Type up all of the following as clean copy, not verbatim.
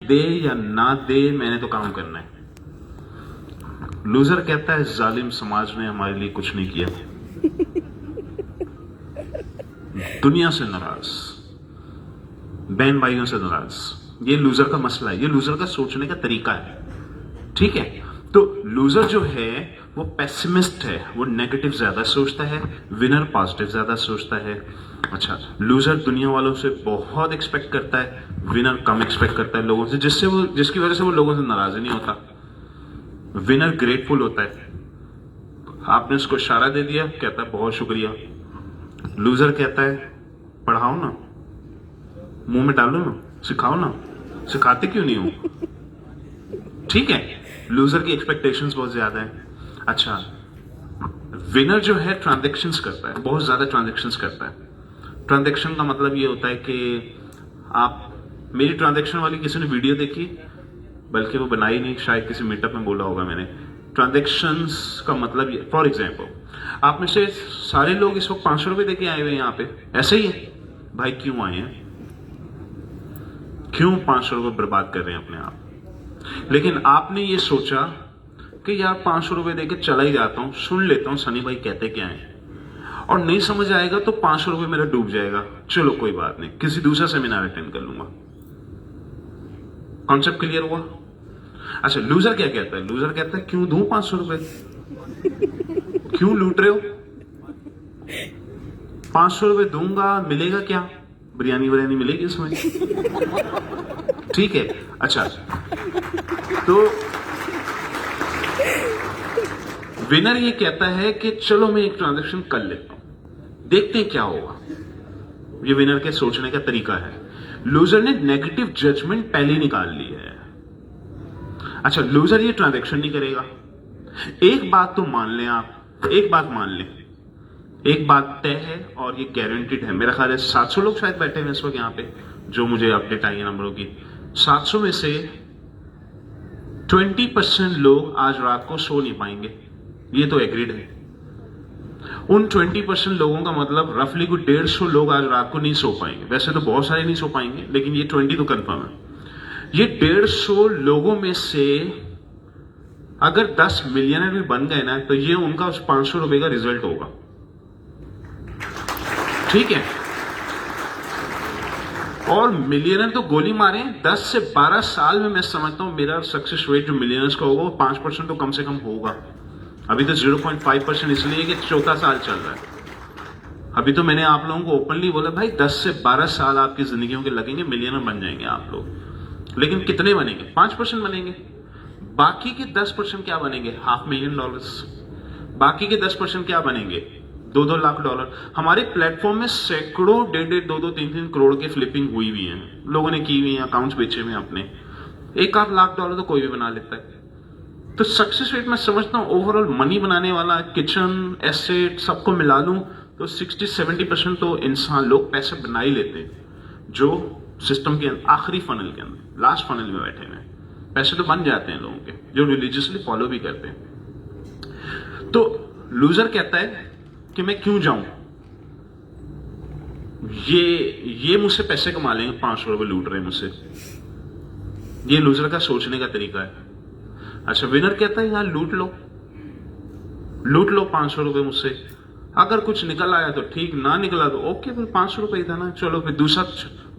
दे या ना दे, मैंने तो काम करना है। लूजर कहता है जालिम समाज ने हमारे लिए कुछ नहीं किया, दुनिया से नाराज, बहन भाइयों से नाराज। ये लूजर का मसला है, ये लूजर का सोचने का तरीका है। ठीक है, तो लूजर जो है वो पेसिमिस्ट है, वो नेगेटिव ज्यादा सोचता है, विनर पॉजिटिव ज्यादा सोचता है। अच्छा, लूजर दुनिया वालों से बहुत एक्सपेक्ट करता है, विनर कम एक्सपेक्ट करता है लोगों से, जिसकी वजह से वो लोगों से नाराज नहीं होता। विनर ग्रेटफुल होता है, आपने उसको इशारा दे दिया, कहता है बहुत शुक्रिया। लूजर कहता है पढ़ाओ ना, मुंह में डालो ना, सिखाओ ना, सिखाते क्यों नहीं हो। ठीक है, लूजर की एक्सपेक्टेशंस बहुत ज्यादा है। अच्छा, विनर जो है ट्रांजैक्शंस करता है, बहुत ज्यादा ट्रांजैक्शंस करता है। ट्रांजैक्शन का मतलब ये होता है कि आप मेरी ट्रांजैक्शन वाली किसी ने वीडियो देखी, बल्कि वो बनाई नहीं, शायद किसी मीटअप में बोला होगा मैंने। ट्रांजैक्शंस का मतलब ये, फॉर एग्जाम्पल, आप में से सारे लोग इस वक्त 500 रुपए देके आए हुए हैं यहाँ पे, ऐसे ही है भाई। क्यों आए हैं, क्यों 500 रुपए बर्बाद कर रहे हैं अपने आप। लेकिन आपने ये सोचा कि यार 500 रुपए देके चला ही जाता हूं, सुन लेता हूं सनी भाई कहते क्या है, और नहीं समझ आएगा तो 500 रुपए मेरा डूब जाएगा। चलो कोई बात नहीं, किसी दूसरा सेमिनार अटेंड कर लूंगा। कॉन्सेप्ट क्लियर हुआ। अच्छा, लूजर क्या कहता है? लूजर कहता है क्यों दूं 500 रुपए, क्यों लूट रहे हो, 500 रुपए दूंगा, मिलेगा क्या, बिरयानी बिरयानी मिलेगी इसमें। ठीक है, अच्छा, तो विनर ये कहता है कि चलो मैं एक ट्रांजैक्शन कर लेता हूं, देखते हैं क्या होगा। ये विनर के सोचने का तरीका है। लूजर ने नेगेटिव जजमेंट पहले निकाल ली है। अच्छा, लूजर ये ट्रांजैक्शन नहीं करेगा। एक बात तो मान लें आप, एक बात मान लें, एक बात तय है और ये गारंटीड है। मेरा ख्याल है 700 लोग शायद बैठे हैं इस वक्त यहाँ पे, जो मुझे अपडेट आई है नंबरों की। 700 में से 20% लोग आज रात को सो नहीं पाएंगे, ये तो एग्रीड है। उन 20% लोगों का मतलब रफली कुछ 150 लोग आज रात को नहीं सो पाएंगे। वैसे तो बहुत सारे नहीं सो पाएंगे, लेकिन ये 20 तो कंफर्म है। ये 150 लोगों में से अगर 10 मिलियनर भी बन गए ना, तो ये उनका उस 500 रुपए का रिजल्ट होगा। ठीक है, और मिलियनर तो गोली मारे 10 से 12 साल में, मैं समझता हूं मेरा सक्सेस रेट जो मिलियनर्स का होगा वो 5% तो कम से कम होगा। अभी तो 0.5% इसलिए कि चौथा साल चल रहा है। अभी तो मैंने आप लोगों को ओपनली बोला भाई 10 से 12 साल आपकी जिंदगियों के लगेंगे, मिलियनर बन जाएंगे आप लोग। लेकिन कितने बनेंगे? 5% बनेंगे। बाकी के 10% क्या बनेंगे? $500,000। बाकी के 10% क्या बनेंगे? 2-2 लाख डॉलर। हमारे प्लेटफॉर्म में सैकड़ों 1.5, 2-2, 3-3 करोड़ की फ्लिपिंग हुई हुई है, लोगों ने की हुई है, अकाउंट्स बेचे हुए अपने। 1-8 लाख डॉलर तो कोई भी बना लेता है। तो सक्सेस रेट मैं समझता हूं ओवरऑल मनी बनाने वाला, किचन, एसेट सबको मिला लूं तो 60-70% तो इंसान लोग पैसे बना ही लेते हैं, जो सिस्टम के आखिरी फनल के अंदर, लास्ट फनल में बैठे हुए पैसे तो बन जाते हैं लोगों के, जो रिलीजियसली फॉलो भी करते हैं। तो लूजर कहता है कि मैं क्यों जाऊं, ये मुझसे पैसे कमा लेंगे, 500 रुपए लूट रहे हैं मुझसे। ये लूजर का सोचने का तरीका है। अच्छा, विनर कहता है यार लूट लो 500 रुपए मुझसे, अगर कुछ निकल आया तो ठीक, ना निकला तो ओके, फिर 500 रुपए ही था ना, चलो फिर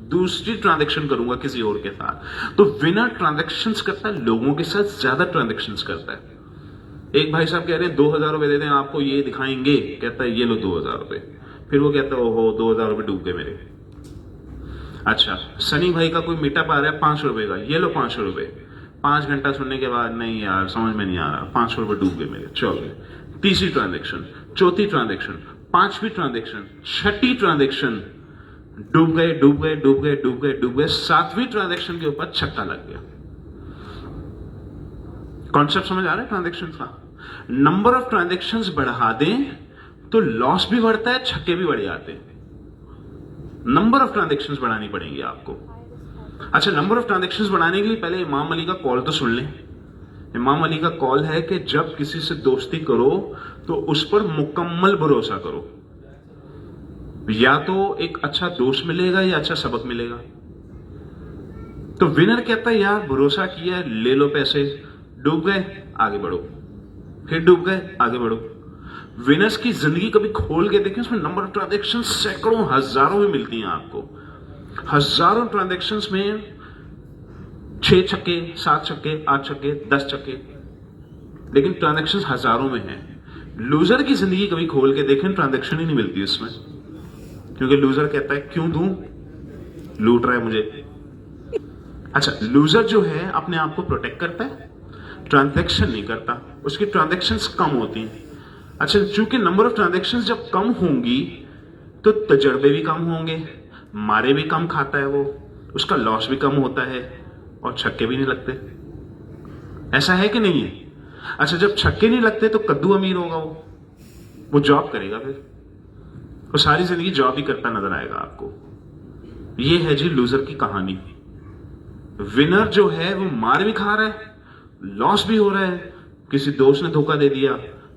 दूसरी ट्रांजैक्शन करूंगा किसी और के साथ। तो विनर ट्रांजैक्शंस करता है, लोगों के साथ ज्यादा ट्रांजैक्शंस करता है। एक भाई साहब कह रहे हैं 2000 रुपए दे दें आपको, ये दिखाएंगे, कहता है ये लो 2000 रुपए। फिर वो कहता है ओहो 2000 रुपए डूब गए मेरे। अच्छा, सनी भाई का कोई मीटअप आ रहा है 500 रुपए का, ये लो 500 रुपए। 5 घंटा सुनने के बाद नहीं यार समझ में नहीं आ रहा, 500 रुपए डूब गए मेरे। चलो तीसरी ट्रांजैक्शन, चौथी ट्रांजैक्शन, पांचवी ट्रांजैक्शन, छठी ट्रांजैक्शन, डूब गए। 7वीं ट्रांजैक्शन के ऊपर छक्का लग गया। कॉन्सेप्ट समझ आ रहा है ट्रांजैक्शन का? नंबर ऑफ ट्रांजैक्शंस बढ़ा दें तो लॉस भी बढ़ता है, छक्के भी बढ़ जाते हैं। नंबर ऑफ ट्रांजैक्शंस बढ़ानी पड़ेंगी आपको। अच्छा, नंबर ऑफ ट्रांजैक्शंस बढ़ाने के लिए पहले इमाम अली का कॉल तो सुन लें। इमाम अली का कॉल है कि जब किसी से दोस्ती करो तो उस पर मुकम्मल भरोसा करो, या तो एक अच्छा दोस्त मिलेगा या अच्छा सबक मिलेगा। तो विनर कहता है यार भरोसा किया, ले लो पैसे, डूब गए आगे बढ़ो, फिर डूब गए आगे बढ़ो। विनर्स की जिंदगी कभी खोल के देखें, उसमें नंबर ऑफ ट्रांजेक्शन सैकड़ों हजारों में मिलती हैं आपको। हजारों ट्रांजेक्शन्स में 6 छक्के, 7 छक्के, 8 छक्के, 10 छक्के, लेकिन ट्रांजेक्शन्स हजारों में हैं। लूजर की जिंदगी कभी खोल के देखें, ट्रांजेक्शन ही नहीं मिलती उसमें, क्योंकि लूजर कहता है क्यों दूं, लूट रहा है मुझे। अच्छा, लूजर जो है अपने आप को प्रोटेक्ट करता है, ट्रांजैक्शन नहीं करता, उसकी ट्रांजैक्शंस कम होती हैं। अच्छा, चूंकि नंबर ऑफ ट्रांजैक्शंस जब कम होंगी तो तजर्बे भी कम होंगे, मारे भी कम खाता है वो, उसका लॉस भी कम होता है और छक्के भी नहीं लगते। ऐसा है कि नहीं है? अच्छा, जब छक्के नहीं लगते तो कद्दू अमीर होगा, वो जॉब करेगा, फिर वो सारी जिंदगी जॉब ही करता नजर आएगा आपको। ये है जी लूजर की कहानी। विनर जो है वो मार भी खा रहा है, लॉस भी हो रहा है, किसी दोस्त ने धोखा दे दिया,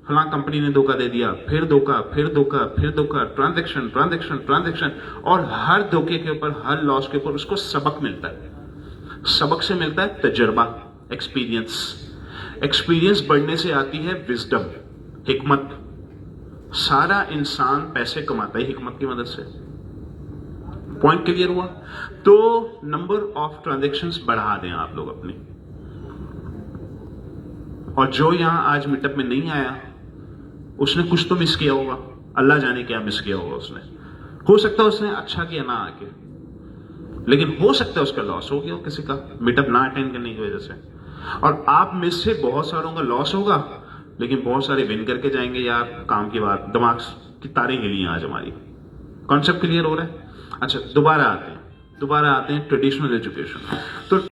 फलां कंपनी ने धोखा दे दिया, फिर धोखा, फिर धोखा, फिर धोखा, ट्रांजैक्शन ट्रांजैक्शन ट्रांजैक्शन, और हर धोखे के ऊपर, हर लॉस के ऊपर उसको सबक मिलता है। सबक से मिलता है तजर्बा, एक्सपीरियंस। एक्सपीरियंस बढ़ने से आती है विजडम, हिकमत। सारा इंसान पैसे कमाता है हिकमत की मदद से। पॉइंट क्लियर हुआ? तो नंबर ऑफ ट्रांजैक्शंस बढ़ा दें आप लोग अपनी। और जो यहां आज मीटअप में नहीं आया उसने कुछ तो मिस किया होगा, अल्लाह जाने क्या मिस किया होगा उसने। हो सकता है उसने अच्छा किया ना आके, लेकिन हो सकता है उसका लॉस हो गया हो किसी का मीटअप ना अटेंड करने की वजह से। और आप में से बहुत सारों का लॉस होगा, लेकिन बहुत सारे विन करके जाएंगे। यार काम की बात, दिमाग की तारें हिली आज हमारी। कॉन्सेप्ट क्लियर हो रहा है? अच्छा, दोबारा आते हैं ट्रेडिशनल एजुकेशन। तो